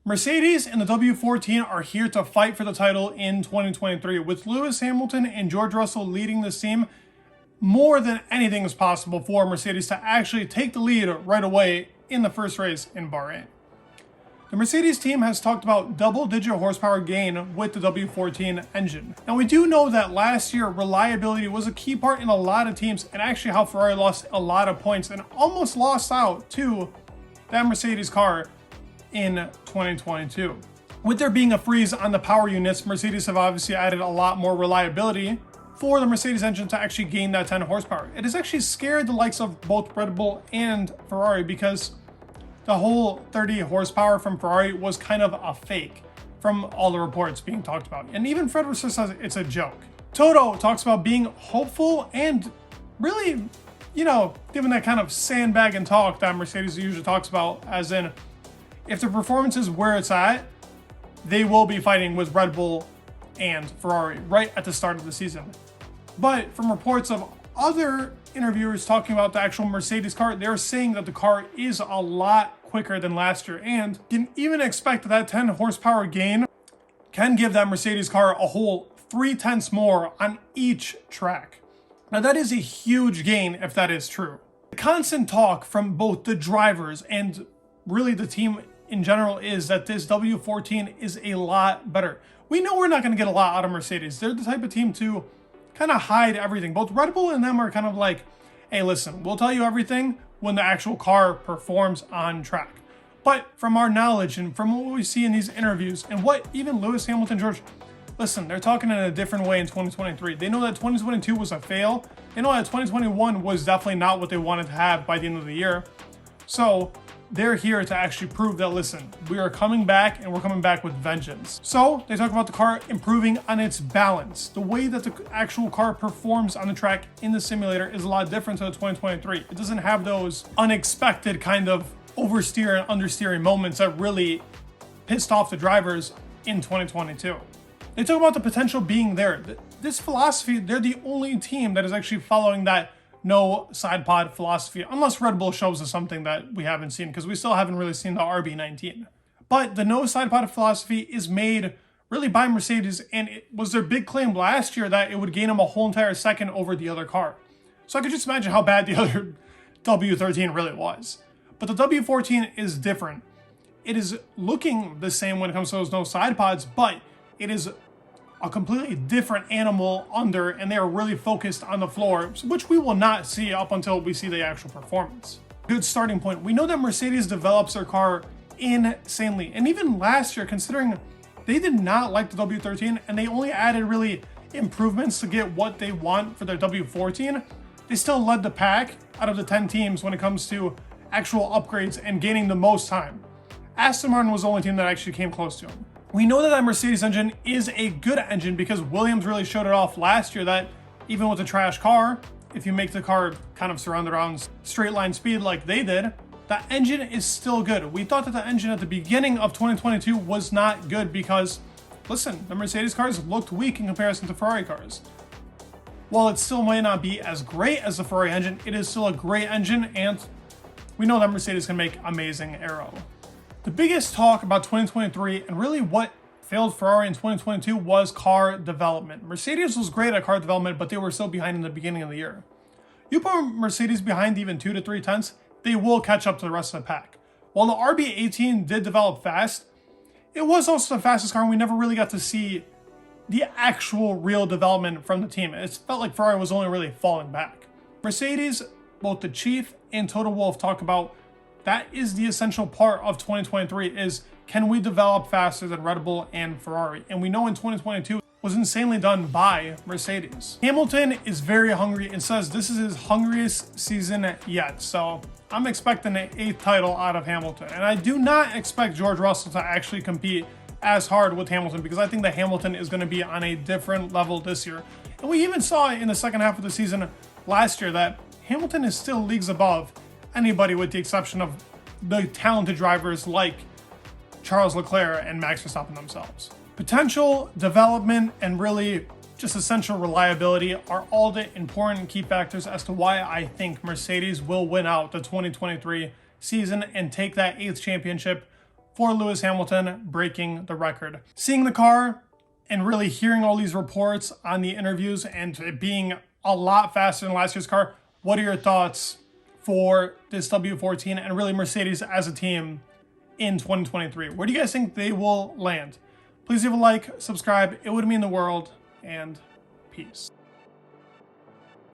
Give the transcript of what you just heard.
Mercedes and the W14 are here to fight for the title in 2023, with Lewis Hamilton and George Russell leading this team. More than anything is possible for Mercedes to actually take the lead right away in the first race in Bahrain. The Mercedes team has talked about double-digit horsepower gain with the W14 engine. Now, we do know that last year reliability was a key part in a lot of teams, and actually how Ferrari lost a lot of points and almost lost out to that Mercedes car in 2022. With there being a freeze on the power units, Mercedes have obviously added a lot more reliability for the Mercedes engine to actually gain that 10 horsepower. It has actually scared the likes of both Red Bull and Ferrari, because the whole 30 horsepower from Ferrari was kind of a fake from all the reports being talked about. And even Fred Russell says it's a joke. Toto talks about being hopeful and really, giving that kind of sandbagging talk that Mercedes usually talks about, as in, if the performance is where it's at, they will be fighting with Red Bull and Ferrari right at the start of the season. But from reports of other interviewers talking about the actual Mercedes car, they're saying that the car is a lot quicker than last year, and can even expect that 10 horsepower gain can give that Mercedes car a whole 3/10 more on each track. Now, that is a huge gain if that is true. The constant talk from both the drivers and really the team in general is that this W14 is a lot better. We know we're not going to get a lot out of Mercedes. They're the type of team to kind of hide everything. Both Red Bull and them are kind of like, hey, listen, we'll tell you everything when the actual car performs on track. But from our knowledge and from what we see in these interviews and what even Lewis Hamilton, George, listen, they're talking in a different way in 2023. They know that 2022 was a fail. They know that 2021 was definitely not what they wanted to have by the end of the year. So they're here to actually prove that, listen, we are coming back, and we're coming back with vengeance. So they talk about the car improving on its balance. The way that the actual car performs on the track in the simulator is a lot different to the 2023. It doesn't have those unexpected kind of oversteer and understeering moments that really pissed off the drivers in 2022. They talk about the potential being there. This philosophy, they're the only team that is actually following that no side pod philosophy, unless Red Bull shows us something that we haven't seen, because we still haven't really seen the RB19. But the no side pod philosophy is made really by Mercedes, and it was their big claim last year that it would gain them a whole entire second over the other car. So I could just imagine how bad the other W13 really was. But the W14 is different. It is looking the same when it comes to those no side pods, but it is a completely different animal under, and they are really focused on the floor, which we will not see up until we see the actual performance. Good starting point. We know that Mercedes develops their car insanely, and even last year, considering they did not like the W13 and they only added really improvements to get what they want for their W14, they still led the pack out of the 10 teams when it comes to actual upgrades and gaining the most time. Aston Martin was the only team that actually came close to them. We know that that Mercedes engine is a good engine because Williams really showed it off last year that even with a trash car, if you make the car kind of surround around straight line speed like they did, that engine is still good. We thought that the engine at the beginning of 2022 was not good because, listen, the Mercedes cars looked weak in comparison to Ferrari cars. While it still might not be as great as the Ferrari engine, it is still a great engine, and we know that Mercedes can make amazing aero. The biggest talk about 2023 and really what failed Ferrari in 2022 was car development. Mercedes was great at car development, but they were so behind in the beginning of the year. You put Mercedes behind even 2 to 3 tenths, they will catch up to the rest of the pack. While the RB18 did develop fast, it was also the fastest car, and we never really got to see the actual real development from the team. It felt like Ferrari was only really falling back. Mercedes, both the Chief and Toto Wolff talk about that is the essential part of 2023 is, can we develop faster than Red Bull and Ferrari? And we know in 2022 was insanely done by Mercedes. Hamilton is very hungry and says this is his hungriest season yet. So I'm expecting an 8th title out of Hamilton. And I do not expect George Russell to actually compete as hard with Hamilton, because I think that Hamilton is going to be on a different level this year. And we even saw in the second half of the season last year that Hamilton is still leagues above anybody with the exception of the talented drivers like Charles Leclerc and Max Verstappen themselves. Potential, development, and really just essential reliability are all the important key factors as to why I think Mercedes will win out the 2023 season and take that 8th championship for Lewis Hamilton breaking the record. Seeing the car and really hearing all these reports on the interviews and it being a lot faster than last year's car, what are your thoughts for this W14 and really Mercedes as a team in 2023? Where do you guys think they will land? Please leave a like, subscribe. It would mean the world, and peace.